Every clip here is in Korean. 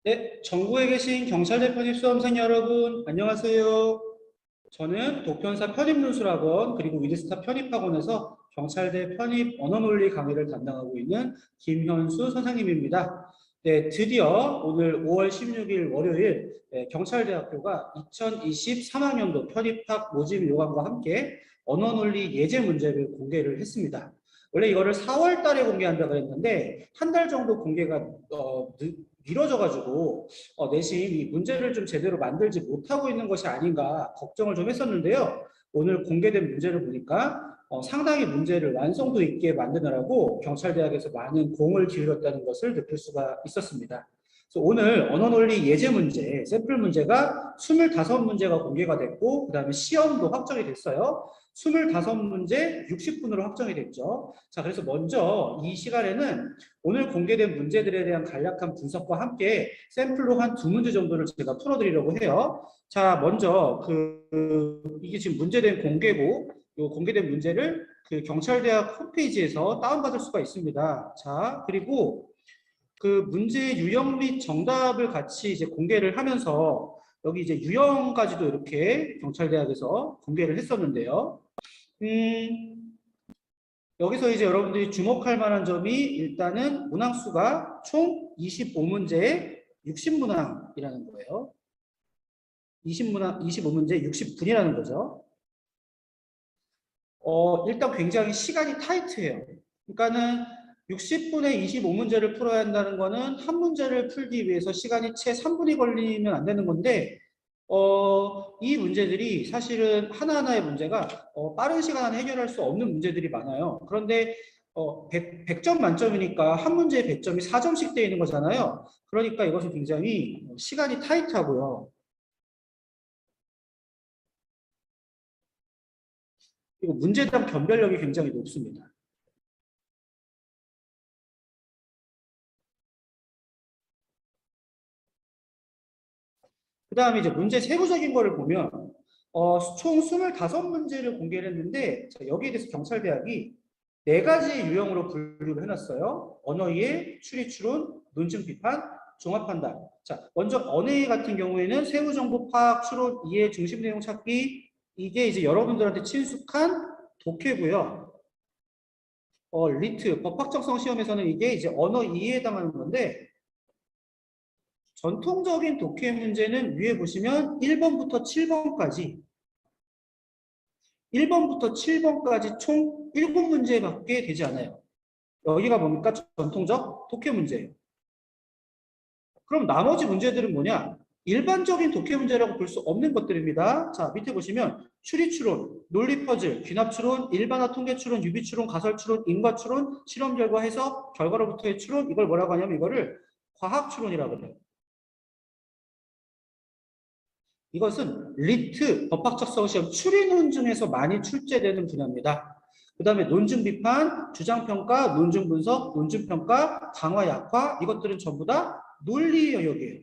네, 전국에 계신 경찰대 편입 수험생 여러분, 안녕하세요. 저는 도편사 편입문술학원 그리고 위드스타 편입학원에서 경찰대 편입 언어논리 강의를 담당하고 있는 김현수 선생님입니다. 네, 드디어 오늘 5월 16일 월요일 경찰대학교가 2023학년도 편입학 모집 요강과 함께 언어논리 예제 문제를 공개를 했습니다. 원래 이거를 4월 달에 공개한다고 했는데 한 달 정도 공개가 미뤄져가지고 내심 이 문제를 좀 제대로 만들지 못하고 있는 것이 아닌가 걱정을 좀 했었는데요. 오늘 공개된 문제를 보니까 상당히 문제를 완성도 있게 만드느라고 경찰대학에서 많은 공을 기울였다는 것을 느낄 수가 있었습니다. 그래서 오늘 언어논리 예제 문제, 샘플 문제가 25문제가 공개가 됐고 그 다음에 시험도 확정이 됐어요. 25문제 60분으로 확정이 됐죠. 자, 그래서 먼저 이 시간에는 오늘 공개된 문제들에 대한 간략한 분석과 함께 샘플로 한 2문제 정도를 제가 풀어드리려고 해요. 자, 먼저 이게 지금 문제된 공개고, 이 공개된 문제를 그 경찰대학 홈페이지에서 다운받을 수가 있습니다. 자, 그리고 그 문제 유형 및 정답을 같이 이제 공개를 하면서 여기 이제 유형까지도 이렇게 경찰대학에서 공개를 했었는데요. 여기서 이제 여러분들이 주목할 만한 점이 일단은 문항수가 총 25문제에 60문항이라는 거예요. 25문제 60분이라는 거죠. 일단 굉장히 시간이 타이트해요. 그러니까는 60분에 25문제를 풀어야 한다는 거는 한 문제를 풀기 위해서 시간이 채 3분이 걸리면 안 되는 건데 이 문제들이 사실은 하나하나의 문제가 빠른 시간 안에 해결할 수 없는 문제들이 많아요. 그런데 100점 만점이니까 한 문제에 100점이 4점씩 되어 있는 거잖아요. 그러니까 이것은 굉장히 시간이 타이트하고요. 그리고 문제당 변별력이 굉장히 높습니다. 그 다음에 이제 문제 세부적인 거를 보면 총 25문제를 공개를 했는데 자, 여기에 대해서 경찰대학이 4가지 유형으로 분류를 해놨어요. 언어이해, 추리 추론, 논증 비판, 종합 판단. 자, 먼저 언어이해 같은 경우에는 세부 정보 파악, 추론, 이해, 중심 내용 찾기 이게 이제 여러분들한테 친숙한 독해고요. 리트, 법 확정성 시험에서는 이게 이제 언어 이해에 해당하는 건데 전통적인 독해 문제는 위에 보시면 1번부터 7번까지 1번부터 7번까지 총 7문제밖에 되지 않아요. 여기가 뭡니까? 전통적 독해 문제예요. 그럼 나머지 문제들은 뭐냐? 일반적인 독해 문제라고 볼 수 없는 것들입니다. 자, 밑에 보시면 추리 추론, 논리 퍼즐, 귀납 추론, 일반화 통계 추론, 유비 추론, 가설 추론, 인과 추론, 실험 결과 해석, 결과로부터의 추론, 이걸 뭐라고 하냐면 이거를 과학 추론이라고 해요. 이것은 리트, 법학적성 시험, 추리 논증에서 많이 출제되는 분야입니다. 그 다음에 논증 비판, 주장 평가, 논증 분석, 논증 평가, 강화 약화 이것들은 전부 다 논리 영역이에요.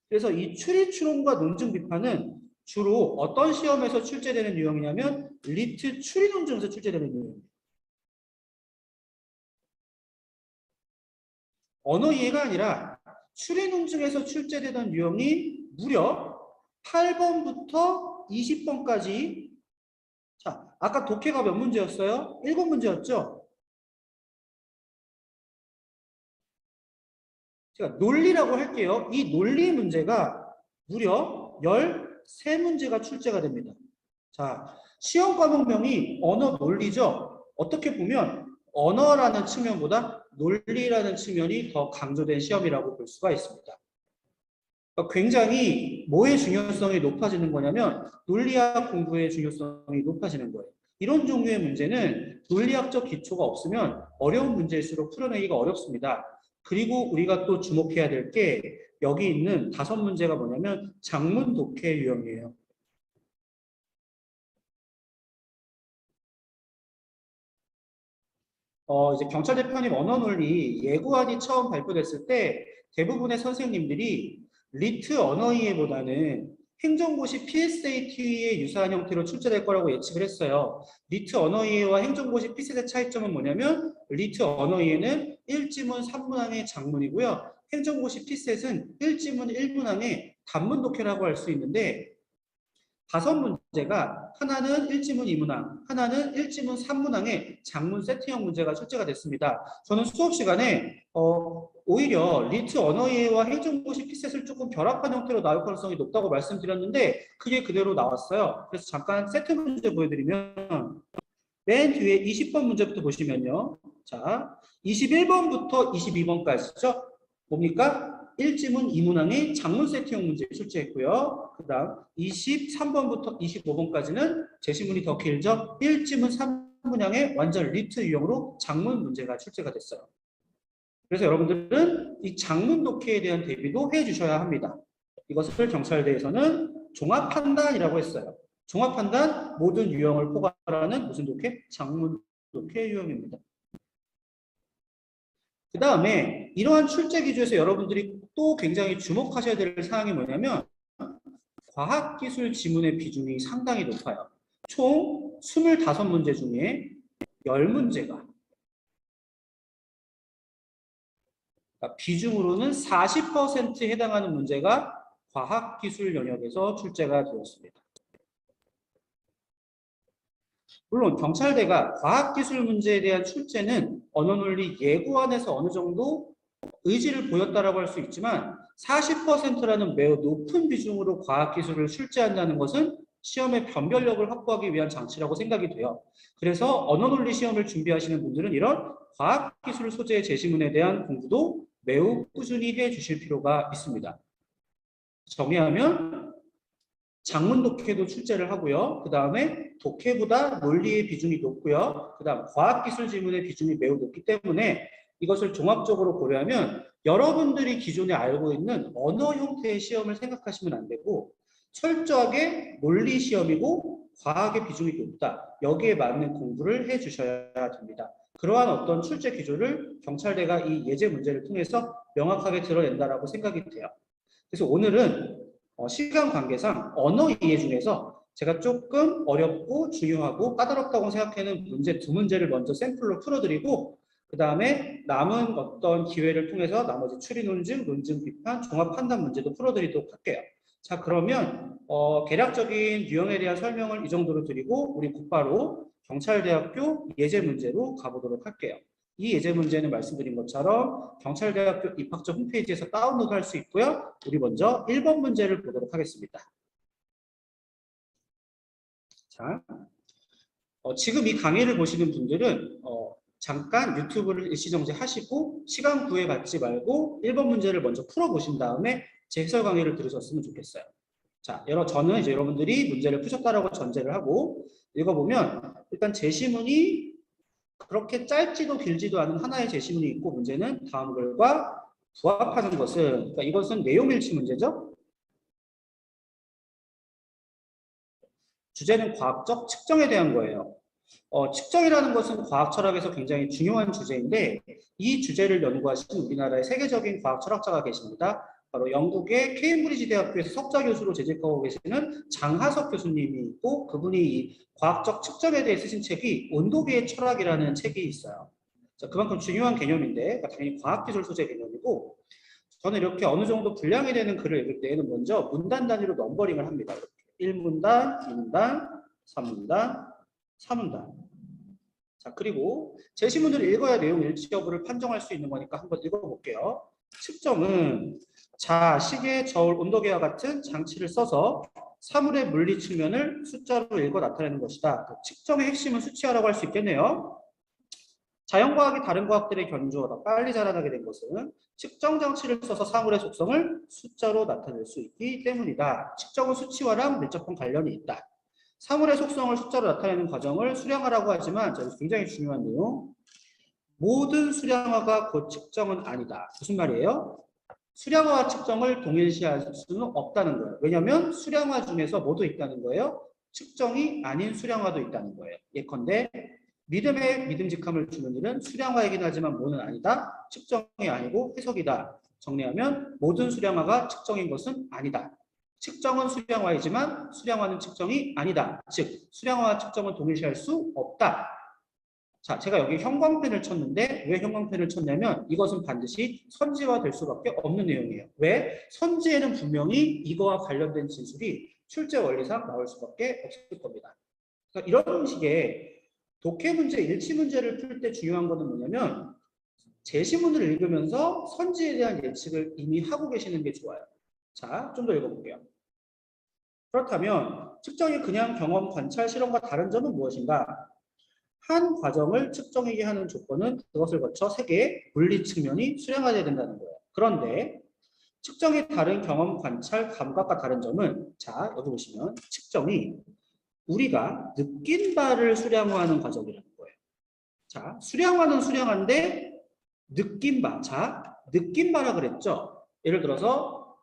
그래서 이 추리 추론과 논증 비판은 주로 어떤 시험에서 출제되는 유형이냐면 리트 추리 논증에서 출제되는 유형입니다. 언어 이해가 아니라 추리 논증에서 출제되던 유형이 무려 8번부터 20번까지. 자, 아까 독해가 몇 문제였어요? 7문제였죠? 제가 논리라고 할게요. 이 논리 문제가 무려 13문제가 출제가 됩니다. 자, 시험 과목명이 언어 논리죠? 어떻게 보면 언어라는 측면보다 논리라는 측면이 더 강조된 시험이라고 볼 수가 있습니다. 굉장히 뭐의 중요성이 높아지는 거냐면 논리학 공부의 중요성이 높아지는 거예요. 이런 종류의 문제는 논리학적 기초가 없으면 어려운 문제일수록 풀어내기가 어렵습니다. 그리고 우리가 또 주목해야 될 게 여기 있는 5문제가 뭐냐면 장문 독해 유형이에요. 이제 경찰대 편입 언어논리 예고안이 처음 발표됐을 때 대부분의 선생님들이 리트 언어이해보다는 행정고시 PSAT에 유사한 형태로 출제될 거라고 예측을 했어요. 리트 언어이해와 행정고시 PSAT 차이점은 뭐냐면 리트 언어이해는 1지문 3문항의 장문이고요. 행정고시 P셋은 1지문 1문항의 단문 독해라고 할 수 있는데 5문제가 하나는 1지문 2문항, 하나는 1지문 3문항의 장문 세트형 문제가 출제가 됐습니다. 저는 수업 시간에 오히려 리트 언어이해와 행정고시 P셋을 조금 결합한 형태로 나올 가능성이 높다고 말씀드렸는데 그게 그대로 나왔어요. 그래서 잠깐 세트 문제 보여드리면 맨 뒤에 20번 문제부터 보시면요. 자, 21번부터 22번까지죠. 뭡니까? 1지문 2문항의 장문 세트형 문제 출제했고요. 그 다음 23번부터 25번까지는 제시문이 더 길죠. 1지문 3문항의 완전 리트 유형으로 장문 문제가 출제가 됐어요. 그래서 여러분들은 이 장문 독해에 대한 대비도 해주셔야 합니다. 이것을 경찰대에서는 종합판단이라고 했어요. 종합판단 모든 유형을 포괄하는 무슨 독해? 장문 독해 유형입니다. 그 다음에 이러한 출제 기조에서 여러분들이 또 굉장히 주목하셔야 될 사항이 뭐냐면 과학기술 지문의 비중이 상당히 높아요. 총 25문제 중에 10문제가 그러니까 비중으로는 40%에 해당하는 문제가 과학기술 영역에서 출제가 되었습니다. 물론 경찰대가 과학기술 문제에 대한 출제는 언어논리 예고안에서 어느 정도 의지를 보였다라고 할 수 있지만 40%라는 매우 높은 비중으로 과학기술을 출제한다는 것은 시험의 변별력을 확보하기 위한 장치라고 생각이 돼요. 그래서 언어논리 시험을 준비하시는 분들은 이런 과학기술 소재의 제시문에 대한 공부도 매우 꾸준히 해주실 필요가 있습니다. 정리하면 장문 독해도 출제를 하고요. 그 다음에 독해보다 논리의 비중이 높고요. 그 다음 과학기술 지문의 비중이 매우 높기 때문에 이것을 종합적으로 고려하면 여러분들이 기존에 알고 있는 언어 형태의 시험을 생각하시면 안 되고 철저하게 논리 시험이고 과학의 비중이 높다. 여기에 맞는 공부를 해주셔야 됩니다. 그러한 어떤 출제 기조를 경찰대가 이 예제 문제를 통해서 명확하게 드러낸다라고 생각이 돼요. 그래서 오늘은 시간 관계상 언어 이해 중에서 제가 조금 어렵고 중요하고 까다롭다고 생각하는 문제 2문제를 먼저 샘플로 풀어드리고 그 다음에 남은 어떤 기회를 통해서 나머지 추리 논증, 논증 비판, 종합 판단 문제도 풀어드리도록 할게요. 자, 그러면 개략적인 유형에 대한 설명을 이 정도로 드리고 우리 곧바로 경찰대학교 예제 문제로 가보도록 할게요. 이 예제 문제는 말씀드린 것처럼 경찰대학교 입학처 홈페이지에서 다운로드 할 수 있고요. 우리 먼저 1번 문제를 보도록 하겠습니다. 자, 지금 이 강의를 보시는 분들은 잠깐 유튜브를 일시정지 하시고 시간 구애받지 말고 1번 문제를 먼저 풀어보신 다음에 제 해설 강의를 들으셨으면 좋겠어요. 자, 저는 이제 여러분들이 문제를 푸셨다라고 전제를 하고 읽어보면 일단 제시문이 그렇게 짧지도 길지도 않은 하나의 제시문이 있고 문제는 다음 글과 부합하는 것은 그러니까 이것은 내용일치 문제죠. 주제는 과학적 측정에 대한 거예요. 측정이라는 것은 과학 철학에서 굉장히 중요한 주제인데 이 주제를 연구하신 우리나라의 세계적인 과학 철학자가 계십니다. 바로 영국의 케임브리지 대학교에서 석좌 교수로 재직하고 계시는 장하석 교수님이 있고 그분이 이 과학적 측정에 대해 쓰신 책이 온도계의 철학이라는 책이 있어요. 자, 그만큼 중요한 개념인데 당연히 과학기술 소재 개념이고 저는 이렇게 어느 정도 분량이 되는 글을 읽을 때에는 먼저 문단 단위로 넘버링을 합니다. 이렇게 1문단, 2문단, 3문단, 4문단. 자, 그리고 제시문을 읽어야 내용 일치 여부를 판정할 수 있는 거니까 한번 읽어볼게요. 측정은 자, 시계, 저울, 온도계와 같은 장치를 써서 사물의 물리 측면을 숫자로 읽어 나타내는 것이다. 측정의 핵심은 수치화라고 할 수 있겠네요. 자연과학이 다른 과학들에 견주어 빨리 자라나게 된 것은 측정 장치를 써서 사물의 속성을 숫자로 나타낼 수 있기 때문이다. 측정은 수치화랑 밀접한 관련이 있다. 사물의 속성을 숫자로 나타내는 과정을 수량화라고 하지만 굉장히 중요한 내용. 모든 수량화가 곧 측정은 아니다. 무슨 말이에요? 수량화와 측정을 동일시할 수는 없다는 거예요. 왜냐하면 수량화 중에서 뭐도 있다는 거예요? 측정이 아닌 수량화도 있다는 거예요. 예컨대 믿음에 믿음직함을 주는 일은 수량화이긴 하지만 뭐는 아니다. 측정이 아니고 해석이다. 정리하면 모든 수량화가 측정인 것은 아니다. 측정은 수량화이지만 수량화는 측정이 아니다. 즉 수량화와 측정은 동일시할 수 없다. 자, 제가 여기 형광펜을 쳤는데 왜 형광펜을 쳤냐면 이것은 반드시 선지화될 수밖에 없는 내용이에요. 왜? 선지에는 분명히 이거와 관련된 진술이 출제 원리상 나올 수밖에 없을 겁니다. 그러니까 이런 식의 독해 문제, 일치 문제를 풀 때 중요한 것은 뭐냐면 제시문을 읽으면서 선지에 대한 예측을 이미 하고 계시는 게 좋아요. 자, 좀 더 읽어볼게요. 그렇다면 측정이 그냥 경험, 관찰, 실험과 다른 점은 무엇인가? 한 과정을 측정하게 하는 조건은 그것을 거쳐 세 개의 물리 측면이 수량화되어야 된다는 거예요. 그런데 측정이 다른 경험, 관찰, 감각과 다른 점은 자, 여기 보시면 측정이 우리가 느낀 바를 수량화하는 과정이라는 거예요. 자, 수량화는 수량화인데 느낀 바. 자, 느낀 바라 그랬죠? 예를 들어서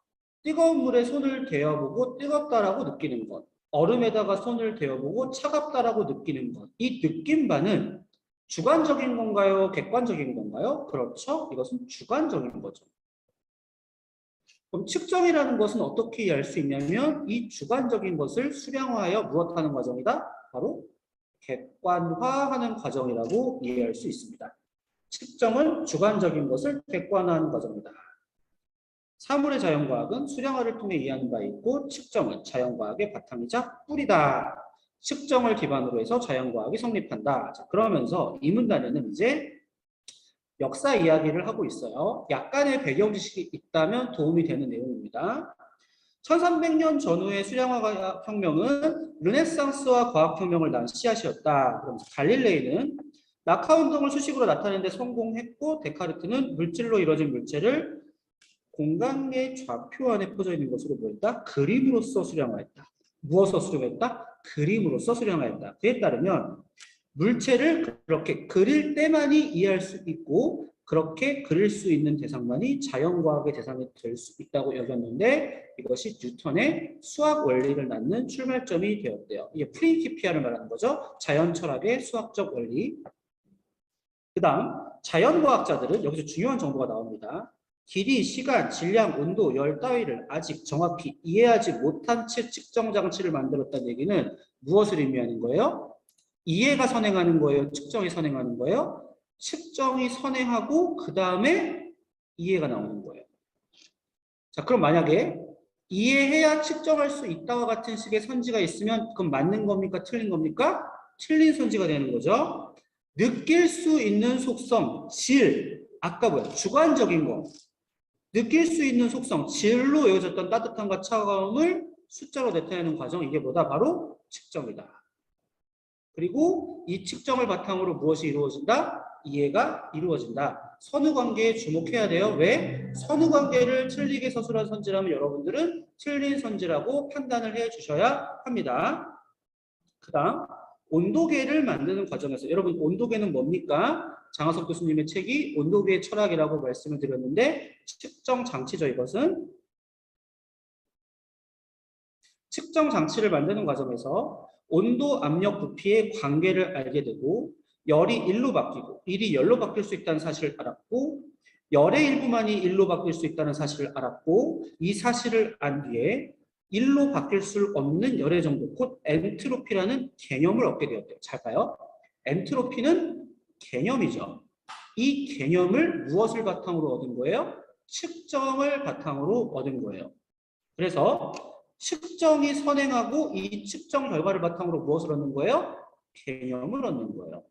뜨거운 물에 손을 대어보고 뜨겁다라고 느끼는 것. 얼음에다가 손을 대어보고 차갑다라고 느끼는 것. 이 느낀 바는 주관적인 건가요? 객관적인 건가요? 그렇죠. 이것은 주관적인 거죠. 그럼 측정이라는 것은 어떻게 이해할 수 있냐면 이 주관적인 것을 수량화하여 무엇하는 과정이다? 바로 객관화하는 과정이라고 이해할 수 있습니다. 측정은 주관적인 것을 객관화하는 과정이다. 사물의 자연과학은 수량화를 통해 이해하는 바 있고 측정은 자연과학의 바탕이자 뿌리다. 측정을 기반으로 해서 자연과학이 성립한다. 자, 그러면서 이 문단에는 이제 역사 이야기를 하고 있어요. 약간의 배경 지식이 있다면 도움이 되는 내용입니다. 1300년 전후의 수량화 혁명은 르네상스와 과학혁명을 낳은 씨앗이었다. 그러면서 갈릴레이는 낙하 운동을 수식으로 나타내는 데 성공했고 데카르트는 물질로 이루어진 물체를 공간의 좌표 안에 퍼져 있는 것으로 보였다. 그림으로써 수량화했다. 무엇으로 수량화했다? 그림으로써 수량화했다. 그에 따르면 물체를 그렇게 그릴 때만이 이해할 수 있고 그렇게 그릴 수 있는 대상만이 자연과학의 대상이 될 수 있다고 여겼는데 이것이 뉴턴의 수학 원리를 낳는 출발점이 되었대요. 이게 프린키피아를 말하는 거죠. 자연 철학의 수학적 원리. 그 다음 자연과학자들은 여기서 중요한 정보가 나옵니다. 길이, 시간, 질량, 온도, 열 따위를 아직 정확히 이해하지 못한 채 측정 장치를 만들었다는 얘기는 무엇을 의미하는 거예요? 이해가 선행하는 거예요? 측정이 선행하는 거예요? 측정이 선행하고 그 다음에 이해가 나오는 거예요. 자, 그럼 만약에 이해해야 측정할 수 있다와 같은 식의 선지가 있으면 그건 맞는 겁니까? 틀린 겁니까? 틀린 선지가 되는 거죠. 느낄 수 있는 속성, 질, 아까 뭐야? 주관적인 거. 느낄 수 있는 속성, 질로 이어졌던 따뜻함과 차가움을 숫자로 나타내는 과정, 이게 뭐다? 바로 측정이다. 그리고 이 측정을 바탕으로 무엇이 이루어진다? 이해가 이루어진다. 선후관계에 주목해야 돼요. 왜? 선후관계를 틀리게 서술한 선지라면 여러분들은 틀린 선지라고 판단을 해 주셔야 합니다. 그 다음 온도계를 만드는 과정에서 여러분 온도계는 뭡니까? 장하석 교수님의 책이 온도계의 철학이라고 말씀을 드렸는데 측정 장치죠. 이것은 측정 장치를 만드는 과정에서 온도, 압력, 부피의 관계를 알게 되고 열이 1로 바뀌고 1이 열로 바뀔 수 있다는 사실을 알았고 열의 일부만이 1로 바뀔 수 있다는 사실을 알았고 이 사실을 안 뒤에 1로 바뀔 수 없는 열의 정도 곧 엔트로피라는 개념을 얻게 되었대요. 잘 봐요. 엔트로피는 개념이죠. 이 개념을 무엇을 바탕으로 얻은 거예요? 측정을 바탕으로 얻은 거예요. 그래서 측정이 선행하고 이 측정 결과를 바탕으로 무엇을 얻는 거예요? 개념을 얻는 거예요.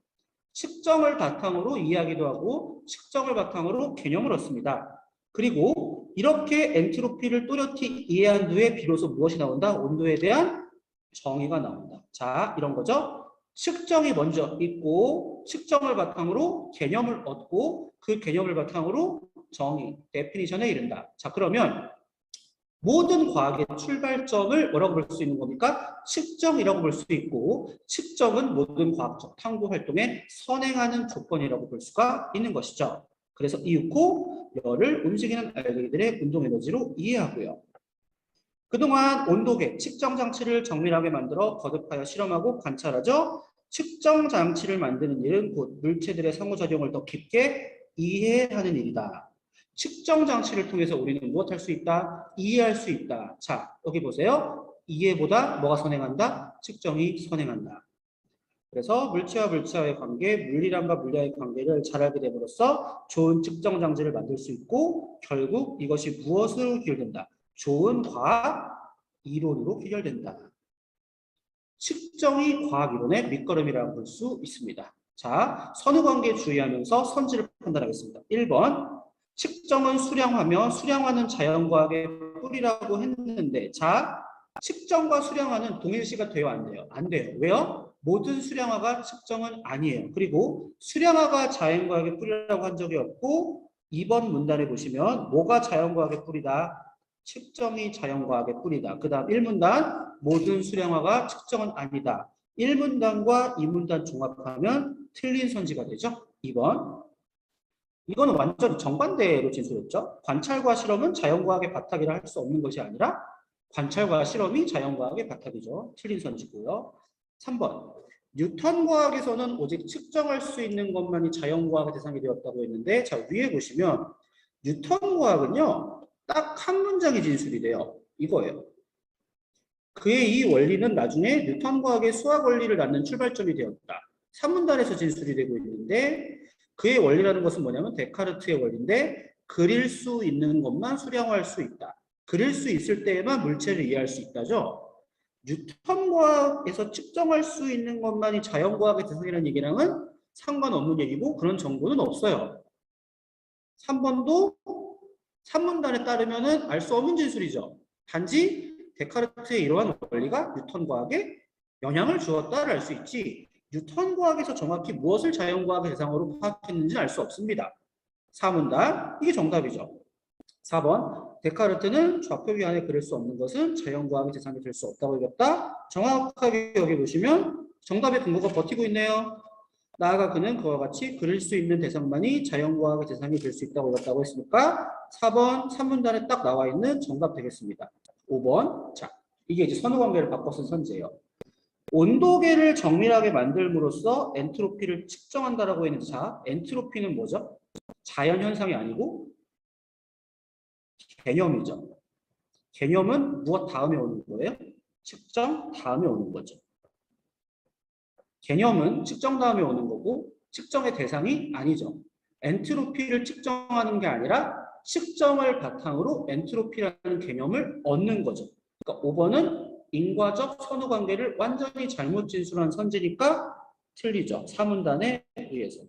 측정을 바탕으로 이해하기도 하고 측정을 바탕으로 개념을 얻습니다. 그리고 이렇게 엔트로피를 또렷이 이해한 후에 비로소 무엇이 나온다? 온도에 대한 정의가 나온다. 자, 이런 거죠. 측정이 먼저 있고 측정을 바탕으로 개념을 얻고 그 개념을 바탕으로 정의, 데피니션에 이른다. 자, 그러면 모든 과학의 출발점을 뭐라고 볼 수 있는 겁니까? 측정이라고 볼 수 있고 측정은 모든 과학적 탐구 활동에 선행하는 조건이라고 볼 수가 있는 것이죠. 그래서 이윽고 열을 움직이는 알갱이들의 운동 에너지로 이해하고요. 그동안 온도계, 측정 장치를 정밀하게 만들어 거듭하여 실험하고 관찰하죠. 측정 장치를 만드는 일은 곧 물체들의 상호작용을 더 깊게 이해하는 일이다. 측정 장치를 통해서 우리는 무엇 할 수 있다? 이해할 수 있다. 자, 여기 보세요. 이해보다 뭐가 선행한다? 측정이 선행한다. 그래서 물체와 물체와의 관계, 물리량과 물리량의 관계를 잘 알게 됨으로써 좋은 측정 장치를 만들 수 있고 결국 이것이 무엇으로 귀결된다? 좋은 과학 이론으로 귀결된다. 측정이 과학 이론의 밑거름이라고 볼 수 있습니다. 자, 선후관계 주의하면서 선지를 판단하겠습니다. 1번, 측정은 수량화며 수량화는 자연과학의 뿌리라고 했는데, 자, 측정과 수량화는 동일시가 돼요, 안 돼요? 안 돼요. 왜요? 모든 수량화가 측정은 아니에요. 그리고 수량화가 자연과학의 뿌리라고 한 적이 없고 2번 문단에 보시면 뭐가 자연과학의 뿌리다? 측정이 자연과학의 뿌리다. 그 다음 1문단 모든 수량화가 측정은 아니다. 1문단과 2문단 종합하면 틀린 선지가 되죠. 2번. 이거는 완전히 정반대로 진술했죠. 관찰과 실험은 자연과학의 바탕이라 할 수 없는 것이 아니라 관찰과 실험이 자연과학의 바탕이죠. 틀린 선지고요. 3번. 뉴턴 과학에서는 오직 측정할 수 있는 것만이 자연과학의 대상이 되었다고 했는데, 자, 위에 보시면 뉴턴 과학은요, 딱 한 문장이 진술이 돼요. 이거예요. 그의 이 원리는 나중에 뉴턴 과학의 수학 원리를 낳는 출발점이 되었다. 3문단에서 진술이 되고 있는데, 그의 원리라는 것은 뭐냐면 데카르트의 원리인데, 그릴 수 있는 것만 수량화할 수 있다. 그릴 수 있을 때에만 물체를 이해할 수 있다죠. 뉴턴 과학에서 측정할 수 있는 것만이 자연과학의 대상이라는 얘기랑은 상관없는 얘기고 그런 정보는 없어요. 3번도 3문단에 따르면은 알 수 없는 진술이죠. 단지 데카르트의 이러한 원리가 뉴턴 과학에 영향을 주었다를 알 수 있지, 뉴턴 과학에서 정확히 무엇을 자연과학의 대상으로 파악했는지는 알 수 없습니다. 4문단, 이게 정답이죠. 4번, 데카르트는 좌표 위안에 그릴 수 없는 것은 자연과학의 대상이 될 수 없다고 여겼다. 정확하게 여기 보시면 정답의 근거가 버티고 있네요. 나아가 그는 그와 같이 그릴 수 있는 대상만이 자연과학의 대상이 될 수 있다고 여겼다고 했으니까 4번 3문단에 딱 나와 있는 정답 되겠습니다. 5번, 자, 이게 이제 선후관계를 바꿔 쓴 선지예요. 온도계를 정밀하게 만들므로써 엔트로피를 측정한다라고 했는데, 자, 엔트로피는 뭐죠? 자연현상이 아니고 개념이죠. 개념은 무엇 다음에 오는 거예요? 측정 다음에 오는 거죠. 개념은 측정 다음에 오는 거고 측정의 대상이 아니죠. 엔트로피를 측정하는 게 아니라 측정을 바탕으로 엔트로피라는 개념을 얻는 거죠. 그러니까 5번은 인과적 선후관계를 완전히 잘못 진술한 선지니까 틀리죠. 3문단에 의해서.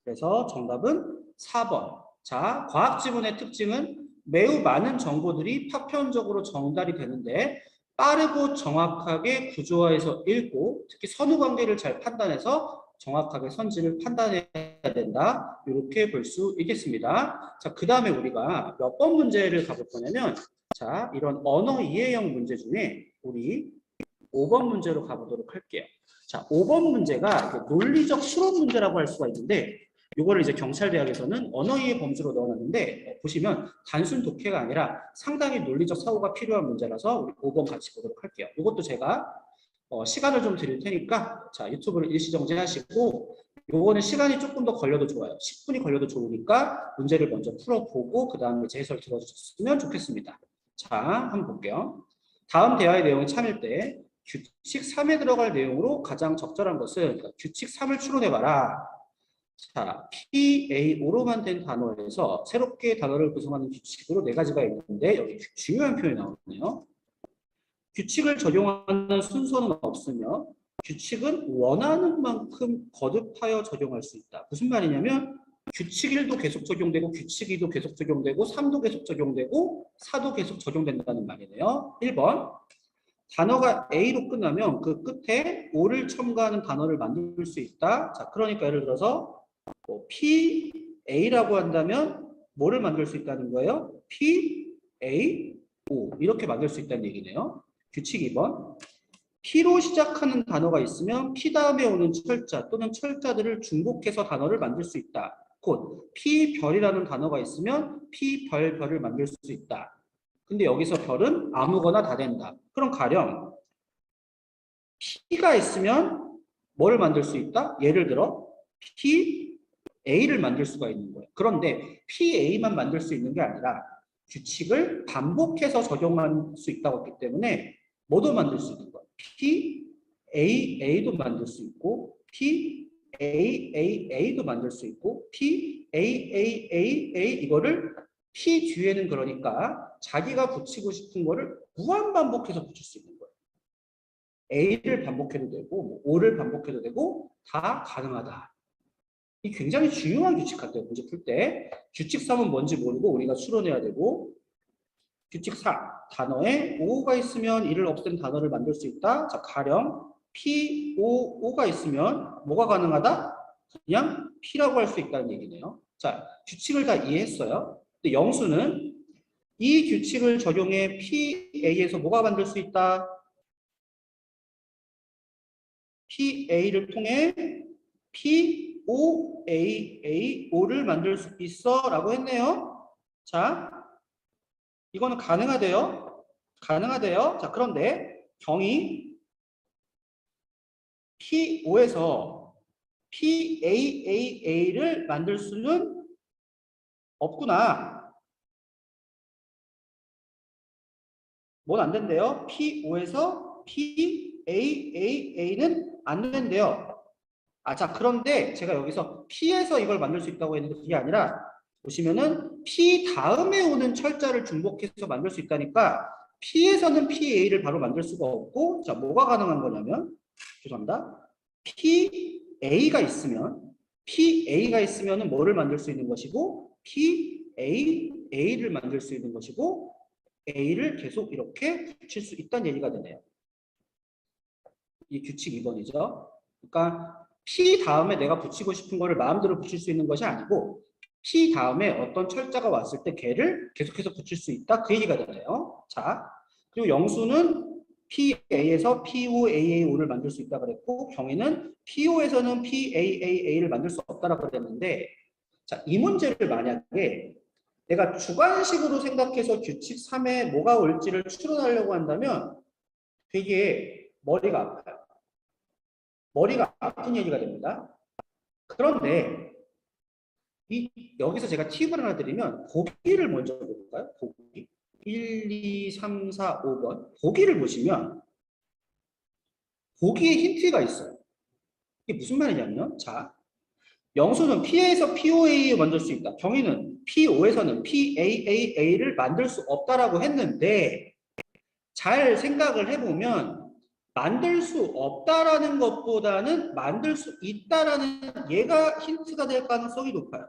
그래서 정답은 4번. 자, 과학 지문의 특징은 매우 많은 정보들이 파편적으로 전달이 되는데 빠르고 정확하게 구조화해서 읽고 특히 선후관계를 잘 판단해서 정확하게 선지를 판단해야 된다. 이렇게 볼 수 있겠습니다. 자, 그 다음에 우리가 몇 번 문제를 가볼 거냐면, 자, 이런 언어 이해형 문제 중에 우리 5번 문제로 가보도록 할게요. 자, 5번 문제가 논리적 실험 문제라고 할 수가 있는데, 이거를 이제 경찰대학에서는 언어이해 범주로 넣어놨는데, 보시면 단순 독해가 아니라 상당히 논리적 사고가 필요한 문제라서 우리 5번 같이 보도록 할게요. 이것도 제가 시간을 좀 드릴 테니까, 자, 유튜브를 일시정지 하시고, 요거는 시간이 조금 더 걸려도 좋아요. 10분이 걸려도 좋으니까 문제를 먼저 풀어보고 그 다음에 제 해설 들어주셨으면 좋겠습니다. 자, 한번 볼게요. 다음 대화의 내용이 참일 때 규칙 3에 들어갈 내용으로 가장 적절한 것은 규칙 3을 추론해봐라. 자, PAO로만 된 단어에서 새롭게 단어를 구성하는 규칙으로 4가지가 있는데 여기 중요한 표현이 나오네요. 규칙을 적용하는 순서는 없으며 규칙은 원하는 만큼 거듭하여 적용할 수 있다. 무슨 말이냐면 규칙 1도 계속 적용되고 규칙 2도 계속 적용되고 3도 계속 적용되고 4도 계속 적용된다는 말이네요. 1번. 단어가 A로 끝나면 그 끝에 O를 첨가하는 단어를 만들 수 있다. 자, 그러니까 예를 들어서 PA라고 한다면 뭐를 만들 수 있다는 거예요? PAO 이렇게 만들 수 있다는 얘기네요. 규칙 2번. P로 시작하는 단어가 있으면 P 다음에 오는 철자 또는 철자들을 중복해서 단어를 만들 수 있다. 곧 P별이라는 단어가 있으면 P별별을 만들 수 있다. 근데 여기서 별은 아무거나 다 된다. 그럼 가령 P가 있으면 뭐를 만들 수 있다? 예를 들어 PA를 만들 수가 있는 거예요. 그런데 PA만 만들 수 있는 게 아니라 규칙을 반복해서 적용할 수 있다고 했기 때문에 뭐도 만들 수 있는 거예요. PAA도 만들 수 있고 PAAA도 만들 수 있고 PAAAA 이거를 P 뒤에는 그러니까 자기가 붙이고 싶은 거를 무한 반복해서 붙일 수 있는 거예요. A를 반복해도 되고 뭐 O를 반복해도 되고 다 가능하다. 이 굉장히 중요한 규칙 같아요. 문제 풀 때. 규칙 3은 뭔지 모르고 우리가 추론해야 되고 규칙 4. 단어에 O가 있으면 이를 없앤 단어를 만들 수 있다. 자, 가령 POO가 있으면 뭐가 가능하다? 그냥 P라고 할 수 있다는 얘기네요. 자, 규칙을 다 이해했어요. 근데 영수는 이 규칙을 적용해 PA에서 뭐가 만들 수 있다? PA를 통해 POAAO를 만들 수 있어 라고 했네요. 자, 이거는 가능하대요. 가능하대요. 자, 그런데 경이 P5에서 PAAA를 만들 수는 없구나. 뭔 안 된대요? P5에서 PAAA는 안 된대요. 아, 자, 그런데 제가 여기서 P에서 이걸 만들 수 있다고 했는데 그게 아니라 보시면은 P 다음에 오는 철자를 중복해서 만들 수 있다니까 P에서는 PA를 바로 만들 수가 없고 자, 뭐가 가능한 거냐면 죄송합니다. PA가 있으면은 뭐를 만들 수 있는 것이고 PAA를 만들 수 있는 것이고 A를 계속 이렇게 붙일 수 있다는 얘기가 되네요. 이 규칙 2번이죠. 그러니까 P 다음에 내가 붙이고 싶은 거를 마음대로 붙일 수 있는 것이 아니고 P 다음에 어떤 철자가 왔을 때 걔를 계속해서 붙일 수 있다. 그 얘기가 되네요. 자, 그리고 영수는 PA에서 POAAO를 만들 수 있다 그랬고 경위는 PO에서는 PAAA를 만들 수 없다라고 그랬는데 자, 이 문제를 만약에 내가 주관식으로 생각해서 규칙 3에 뭐가 올지를 추론하려고 한다면 되게 머리가 아파요. 머리가 아픈 얘기가 됩니다. 그런데 여기서 제가 팁을 하나 드리면 보기를 먼저 볼까요? 보기. 1, 2, 3, 4, 5번. 보기를 보시면 보기에 힌트가 있어요. 이게 무슨 말이냐면 자, 영수는 P에서 POA를 만들 수 있다. 경위는 PO에서는 PAAA를 만들 수 없다라고 했는데 잘 생각을 해보면 만들 수 없다라는 것보다는 만들 수 있다라는 얘가 힌트가 될 가능성이 높아요.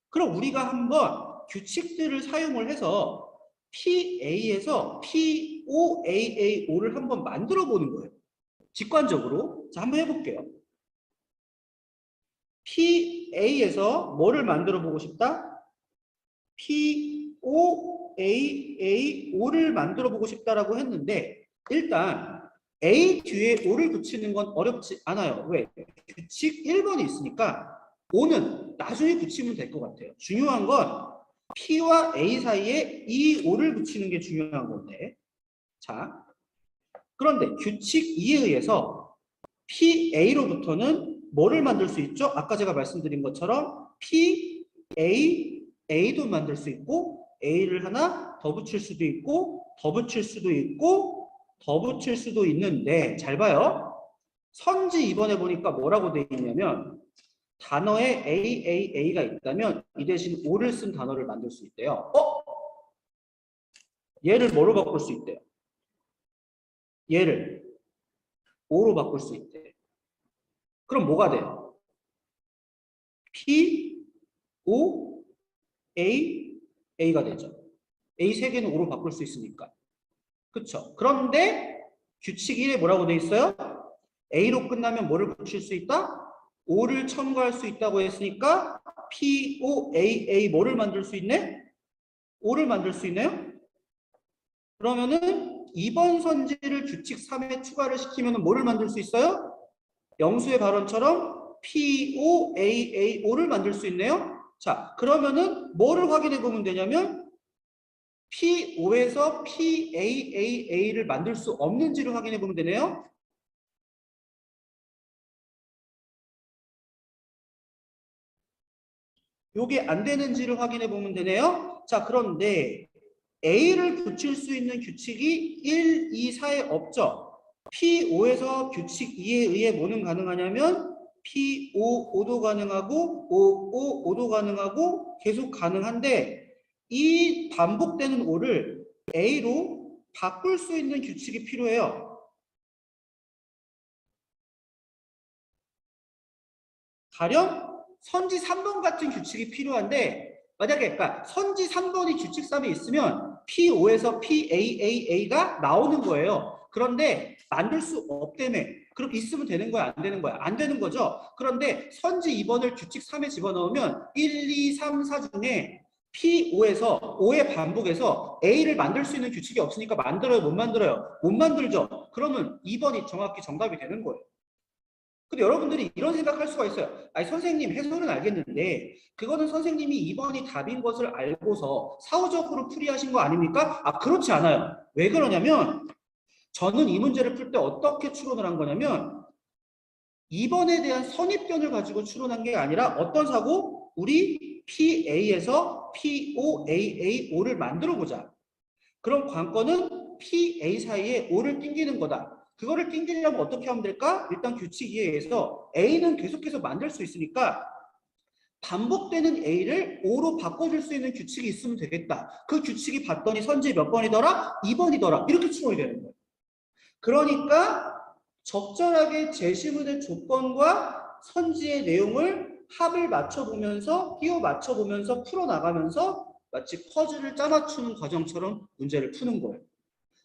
그럼 우리가 한번 규칙들을 사용을 해서 PA에서 POAAO를 한번 만들어 보는 거예요. 직관적으로. 자, 한번 해볼게요. PA에서 뭐를 만들어 보고 싶다? POAAO를 만들어 보고 싶다라고 했는데 일단 A 뒤에 O를 붙이는 건 어렵지 않아요. 왜? 규칙 1번이 있으니까 O는 나중에 붙이면 될 것 같아요. 중요한 건 P와 A 사이에 이 O를 붙이는 게 중요한 건데 자, 그런데 규칙 2에 의해서 PA로부터는 뭐를 만들 수 있죠? 아까 제가 말씀드린 것처럼 PAA도 만들 수 있고 A를 하나 더 붙일 수도 있고 더 붙일 수도 있고 더 붙일 수도 있는데 잘 봐요. 선지 2번에 보니까 뭐라고 되어 있냐면 단어에 AAA가 있다면 이 대신 O를 쓴 단어를 만들 수 있대요. 얘를 뭐로 바꿀 수 있대요? 얘를 O로 바꿀 수 있대. 그럼 뭐가 돼요? P, O, A, A가 되죠. A 세 개는 O로 바꿀 수 있으니까. 그쵸? 그런데 규칙 1에 뭐라고 돼 있어요? A로 끝나면 뭐를 붙일 수 있다? O를 첨가할 수 있다고 했으니까 P, O, A 뭐를 만들 수 있네? O를 만들 수 있네요? 그러면은 2번 선지를 규칙 3에 추가를 시키면 뭐를 만들 수 있어요? 영수의 발언처럼 POAAO를 만들 수 있네요. 자, 그러면은 뭐를 확인해 보면 되냐면 P5에서 PAAA를 만들 수 없는지를 확인해 보면 되네요. 요게 안 되는지를 확인해 보면 되네요. 자, 그런데 A를 붙일 수 있는 규칙이 1, 2, 4에 없죠. P5에서 규칙 2에 의해 뭐는 가능하냐면 P5, 5도 가능하고 5, 5, 5도 가능하고 계속 가능한데 이 반복되는 5를 A로 바꿀 수 있는 규칙이 필요해요. 가령 선지 3번 같은 규칙이 필요한데 만약에 그러니까 선지 3번이 규칙 3에 있으면 P5에서 PAAA가 나오는 거예요. 그런데 만들 수 없다며. 그럼 있으면 되는 거야? 안 되는 거야? 안 되는 거죠. 그런데 선지 2번을 규칙 3에 집어넣으면 1, 2, 3, 4 중에 P5에서 5의 반복에서 A를 만들 수 있는 규칙이 없으니까 만들어요? 못 만들어요? 못 만들죠. 그러면 2번이 정확히 정답이 되는 거예요. 근데 여러분들이 이런 생각할 수가 있어요. 아니 선생님 해설은 알겠는데 그거는 선생님이 2번이 답인 것을 알고서 사후적으로 풀이하신 거 아닙니까? 아 그렇지 않아요. 왜 그러냐면 저는 이 문제를 풀 때 어떻게 추론을 한 거냐면 2번에 대한 선입견을 가지고 추론한 게 아니라 어떤 사고? 우리 PA에서 POAAO를 만들어 보자. 그럼 관건은 PA 사이에 O를 낑기는 거다. 그거를 낑기려면 어떻게 하면 될까? 일단 규칙 2에 의해서 A는 계속해서 만들 수 있으니까 반복되는 A를 O로 바꿔줄 수 있는 규칙이 있으면 되겠다. 그 규칙이 봤더니 선지 몇 번이더라? 2번이더라. 이렇게 추론이 되는 거예요. 그러니까 적절하게 제시문의 조건과 선지의 내용을 합을 맞춰보면서 끼워 맞춰보면서 풀어나가면서 마치 퍼즐을 짜맞추는 과정처럼 문제를 푸는 거예요.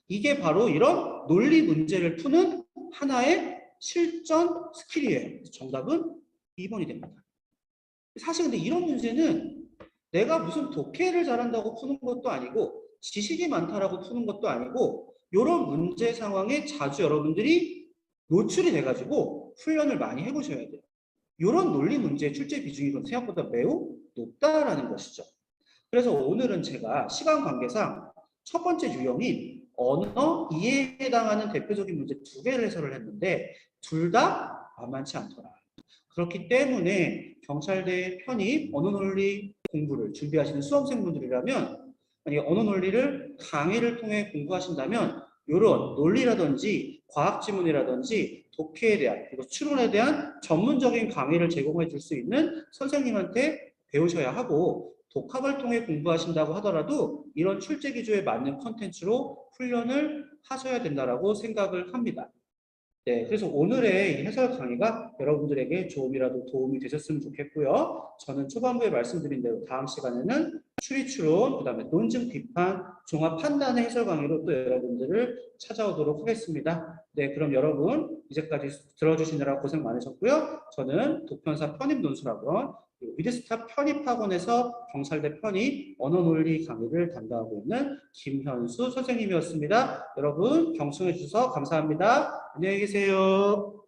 이게 바로 이런 논리 문제를 푸는 하나의 실전 스킬이에요. 정답은 2번이 됩니다. 사실 근데 이런 문제는 내가 무슨 독해를 잘한다고 푸는 것도 아니고 지식이 많다라고 푸는 것도 아니고 이런 문제 상황에 자주 여러분들이 노출이 돼가지고 훈련을 많이 해보셔야 돼요. 이런 논리 문제의 출제 비중이 생각보다 매우 높다라는 것이죠. 그래서 오늘은 제가 시간 관계상 첫 번째 유형인 언어 이해에 해당하는 대표적인 문제 2개를 해설을 했는데 둘 다 만만치 않더라. 그렇기 때문에 경찰대 편입 언어 논리 공부를 준비하시는 수험생분들이라면 만약에 언어 논리를 강의를 통해 공부하신다면 이런 논리라든지 과학 지문이라든지 독해에 대한 그리고 추론에 대한 전문적인 강의를 제공해 줄 수 있는 선생님한테 배우셔야 하고 독학을 통해 공부하신다고 하더라도 이런 출제 기조에 맞는 컨텐츠로 훈련을 하셔야 된다라고 생각을 합니다. 네, 그래서 오늘의 해설 강의가 여러분들에게 조금이라도 도움이 되셨으면 좋겠고요. 저는 초반부에 말씀드린 대로 다음 시간에는 추리 추론, 그다음에 논증 비판, 종합 판단의 해설 강의로 또 여러분들을 찾아오도록 하겠습니다. 네, 그럼 여러분 이제까지 들어주시느라 고생 많으셨고요. 저는 독편사 편입논술학원 위드스타 편입학원에서 경찰대 편입 언어논리 강의를 담당하고 있는 김현수 선생님이었습니다. 여러분 경청해 주셔서 감사합니다. 안녕히 계세요.